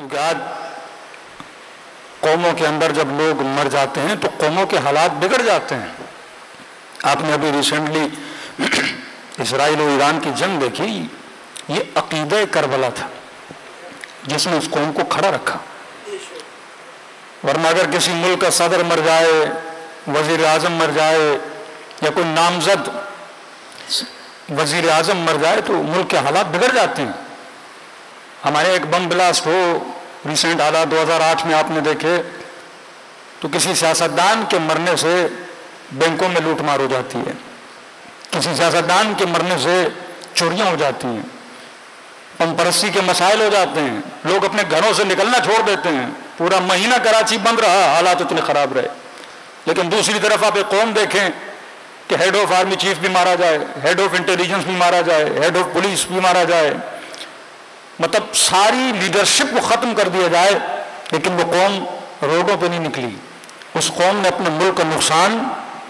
کیونکہ آج قوموں کے اندر جب لوگ مر جاتے ہیں تو قوموں کے حالات بگڑ جاتے ہیں. آپ نے ابھی ریسنٹلی اسرائیل و ایران کی جنگ دیکھی. یہ عقیدہ کربلا تھا جس نے اس قوم کو کھڑا رکھا. ورنہ اگر کسی ملک کا صدر مر جائے, وزیر اعظم مر جائے, یا کوئی نامزد وزیر اعظم مر جائے تو ملک کے حالات بگڑ جاتے ہیں. ہمارے ایک بم بلاسٹ ہو ریسنٹ حالات 2008 میں آپ نے دیکھے تو کسی سیاستدان کے مرنے سے بینکوں میں لوٹ مار ہو جاتی ہے, کسی سیاستدان کے مرنے سے چوریاں ہو جاتی ہیں, پن پرستی کے مسائل ہو جاتے ہیں, لوگ اپنے گھروں سے نکلنا چھوڑ دیتے ہیں. پورا مہینہ کراچی بند رہا, حالات اتنے خراب رہے. لیکن دوسری طرف آپ ایک قوم دیکھیں کہ ہیڈ آف آرمی چیف بھی مارا جائے, ہیڈ آف انٹیلیجنس بھی مارا جائے, ہیڈ آف پولیس بھی مارا جائے, مطلب ساری لیڈرشپ کو ختم کر دیا جائے, لیکن وہ قوم روڈوں پہ نہیں نکلی. اس قوم نے اپنے ملک کا نقصان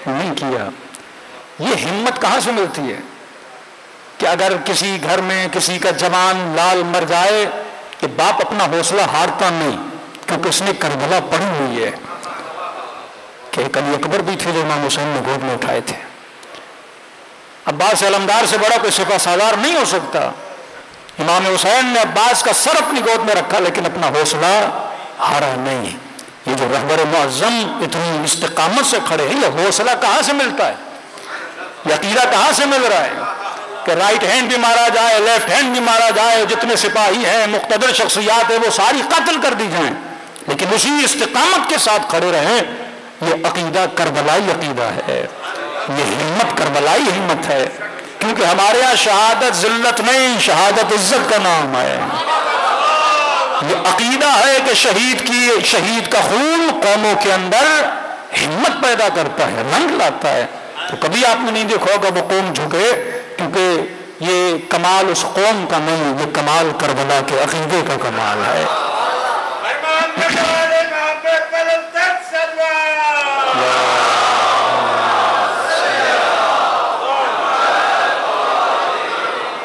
نہیں کیا. یہ ہمت کہاں سے ملتی ہے کہ اگر کسی گھر میں کسی کا جوان لال مر جائے کہ باپ اپنا حوصلہ ہارتا نہیں, کیونکہ اس نے کربلا پڑھی ہوئی ہے کہ ایک علی اکبر بھی تھے جو امام حسین نے گود میں اٹھائے تھے. عباس علمدار سے بڑا کوئی سپہ سالار نہیں ہو سکتا. امام حسین نے عباس کا سر اپنی گود میں رکھا لیکن اپنا حوصلہ ہارا نہیں. یہ جو رہبر معظم اتنی استقامت سے کھڑے ہیں, یہ حوصلہ کہاں سے ملتا ہے, یہ عقیدہ کہاں سے مل رہا ہے کہ رائٹ ہینڈ بھی مارا جائے, لیفٹ ہینڈ بھی مارا جائے, جتنے سپاہی ہیں مقتدر شخصیات ہیں وہ ساری قتل کر دی جائیں, لیکن اسی استقامت کے ساتھ کھڑے رہیں. یہ عقیدہ کربلائی عقیدہ ہے, یہ ہمت کربلائی ہمت ہے. کیونکہ ہمارے یہاں شہادت ذلت نہیں, شہادت عزت کا نام ہے. یہ عقیدہ ہے کہ شہید کا خون قوموں کے اندر ہمت پیدا کرتا ہے, رنگ لاتا ہے. تو کبھی آپ نے نہیں دیکھا ہوگا وہ قوم جھکے, کیونکہ یہ کمال اس قوم کا نہیں, یہ کمال کربلا کے عقیدے کا کمال ہے.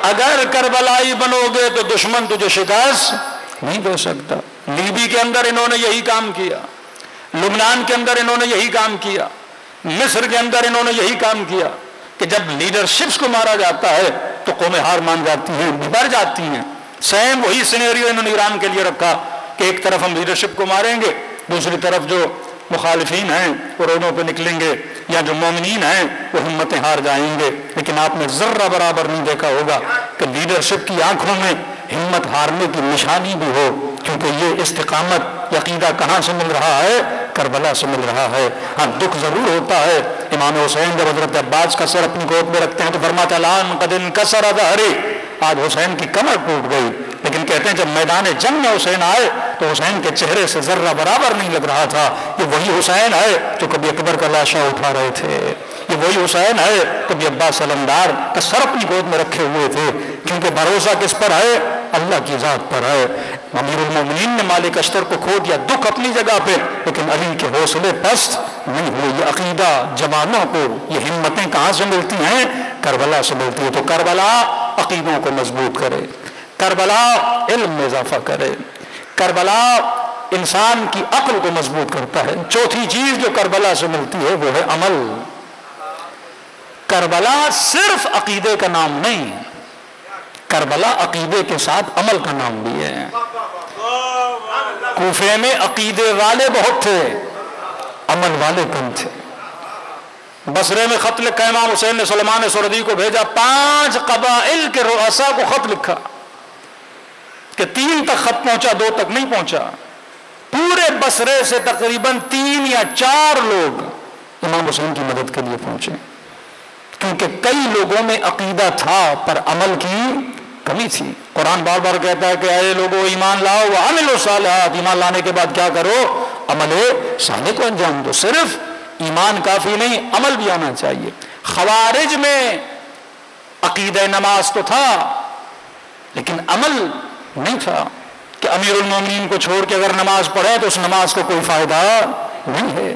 اگر کربلائی بنو گے تو دشمن تجھے شکست نہیں دے سکتا. لیبی کے اندر انہوں نے یہی کام کیا, لبنان کے اندر انہوں نے یہی کام کیا, مصر کے اندر انہوں نے یہی کام کیا کہ جب لیڈرشپس کو مارا جاتا ہے تو قومیں ہار مان جاتی ہیں, ببر جاتی ہیں. سیم وہی سینیریو انہوں نے ایران کے لیے رکھا کہ ایک طرف ہم لیڈرشپ کو ماریں گے, دوسری طرف جو مخالفین ہیں وہ روڈوں پہ نکلیں گے, یا جو مومنین ہیں وہ ہمتیں ہار جائیں گے. لیکن آپ نے ذرہ برابر نہیں دیکھا ہوگا کہ لیڈرشپ کی آنکھوں میں ہمت ہارنے کی نشانی بھی ہو, کیونکہ یہ استقامت عقیدہ کہاں سے مل رہا ہے, کربلا سے مل رہا ہے. ہاں دکھ ضرور ہوتا ہے. امام حسین جب حضرت عباس کا سر اپنی گود میں رکھتے ہیں تو فرماتے الان قد انکسر ظہری, آج حسین کی کمر ٹوٹ گئی. لیکن کہتے ہیں جب میدان جنگ میں حسین آئے تو حسین کے چہرے سے ذرہ برابر نہیں لگ رہا تھا. یہ وہی حسین ہے جو کبھی اکبر کا لاشا اٹھا رہے تھے, یہ وہی حسین ہے کبھی عباس علمدار کا سر اپنی گود میں رکھے ہوئے تھے. کیونکہ بھروسہ کس پر ہے, اللہ کی ذات پر ہے. امیر المومنین نے مالک اشتر کو کھو دیا, دکھ اپنی جگہ پہ, لیکن علی کے حوصلے پست نہیں ہوئے. یہ عقیدہ جوانوں کو, یہ ہمتیں کہاں سے ملتی ہیں, کربلا سے ملتی ہے. تو کربلا عقیدوں کو مضبوط کرے, کربلا علم میں اضافہ کرے, کربلا انسان کی عقل کو مضبوط کرتا ہے. چوتھی چیز جو کربلا سے ملتی ہے وہ ہے عمل. کربلا صرف عقیدے کا نام نہیں, کربلا عقیدے کے ساتھ عمل کا نام بھی ہے. کوفے میں عقیدے والے بہت تھے, عمل والے کم تھے. بصرے میں خط لکھا امام حسین نے سلمان سردی کو بھیجا, 5 قبائل کے رؤساء کو خط لکھا کہ 3 تک خط پہنچا, 2 تک نہیں پہنچا. پورے بصرے سے تقریباً 3 یا 4 لوگ امام حسین کی مدد کے لیے پہنچے, کیونکہ کئی لوگوں میں عقیدہ تھا پر عمل کی کمی تھی. قرآن بار بار کہتا ہے کہ اے لوگوں ایمان لاؤ وعملوا الصالحات, ایمان لانے کے بعد کیا کرو, عمل صالح کو انجام دو. صرف ایمان کافی نہیں, عمل بھی آنا چاہیے. خوارج میں عقیدہ نماز تو تھا لیکن عمل نہیں تھا کہ امیر المومنین کو چھوڑ کے اگر نماز پڑھے تو اس نماز کو کوئی فائدہ نہیں ہے.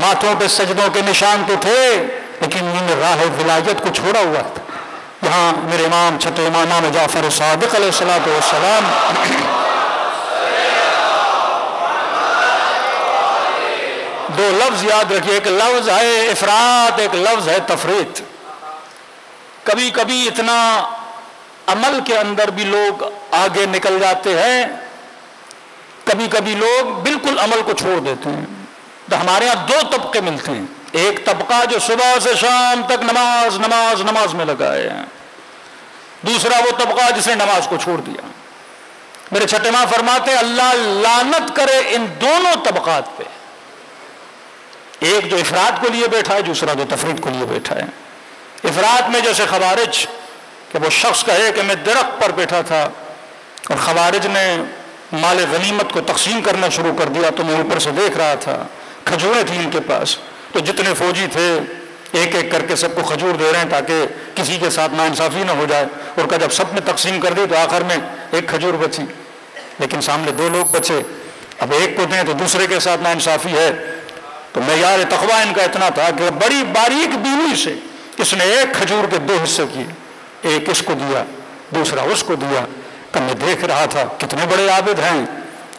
ماتھوں پہ سجدوں کے نشان تو تھے لیکن انہوں نے راہ ولایت کو چھوڑا ہوا تھا. یہاں میرے امام چھٹے امام جعفر صادق علیہ السلام دو لفظ یاد رکھیے، ایک لفظ ہے افراط، ایک لفظ ہے تفریط۔ کبھی کبھی اتنا عمل کے اندر بھی لوگ آگے نکل جاتے ہیں، کبھی کبھی لوگ بالکل عمل کو چھوڑ دیتے ہیں۔ تو ہمارے ہاں دو طبقے ملتے ہیں، ایک طبقہ جو صبح سے شام تک نماز نماز نماز میں لگائے ہیں، دوسرا وہ طبقہ جس نے نماز کو چھوڑ دیا۔ میرے چھٹے ماں فرماتے ہیں اللہ لعنت کرے ان دونوں طبقات پہ، ایک جو افراد کو لیے بیٹھا ہے، دوسرا جو تفرید کو لیے بیٹھا ہے۔ افراد میں جیسے خوارج کہ وہ شخص کہے کہ میں درخت پر بیٹھا تھا اور خوارج نے مال غنیمت کو تقسیم کرنا شروع کر دیا تو میں اوپر سے دیکھ رہا تھا، کھجوریں تھیں ان کے پاس، تو جتنے فوجی تھے ایک ایک کر کے سب کو کھجور دے رہے ہیں تاکہ کسی کے ساتھ ناانصافی نہ ہو جائے، اور کہ جب سب نے تقسیم کر دی تو آخر میں ایک کھجور بچی، لیکن سامنے دو لوگ بچے، اب ایک کو دیں تو دوسرے کے ساتھ ناانصافی ہے۔ تو معیار تقویٰ ان کا اتنا تھا کہ بڑی باریک بینی سے اس نے ایک کھجور کے دو حصے کیے، ایک اس کو دیا دوسرا اس کو دیا، کہ میں دیکھ رہا تھا کتنے بڑے عابد ہیں،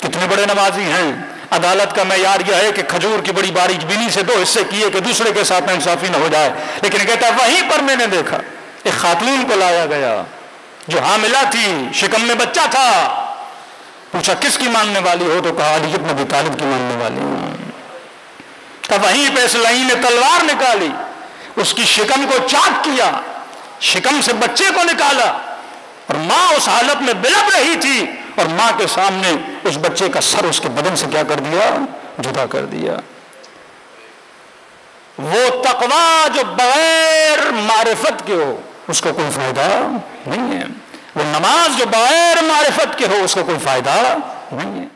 کتنے بڑے نمازی ہیں۔ عدالت کا معیار یہ ہے کہ کھجور کی بڑی باریک بینی سے دو حصے کیے کہ دوسرے کے ساتھ انصافی نہ ہو جائے، لیکن کہتا ہے وہیں پر میں نے دیکھا ایک خاتون کو لایا گیا جو حاملہ تھی، شکم میں بچہ تھا، پوچھا کس کی ماننے والی ہو؟ تو کہا علی بن ابی طالب کی ماننے والی ہوں۔ تب وہیں پہ اس لئی نے تلوار نکالی، اس کی شکم کو چاک کیا، شکم سے بچے کو نکالا، اور ماں اس حالت میں بلب رہی تھی، اور ماں کے سامنے اس بچے کا سر اس کے بدن سے کیا کر دیا؟ جدا کر دیا۔ وہ تقویٰ جو بغیر معرفت کے ہو اس کو کوئی فائدہ نہیں ہے، وہ نماز جو بغیر معرفت کے ہو اس کو کوئی فائدہ نہیں ہے۔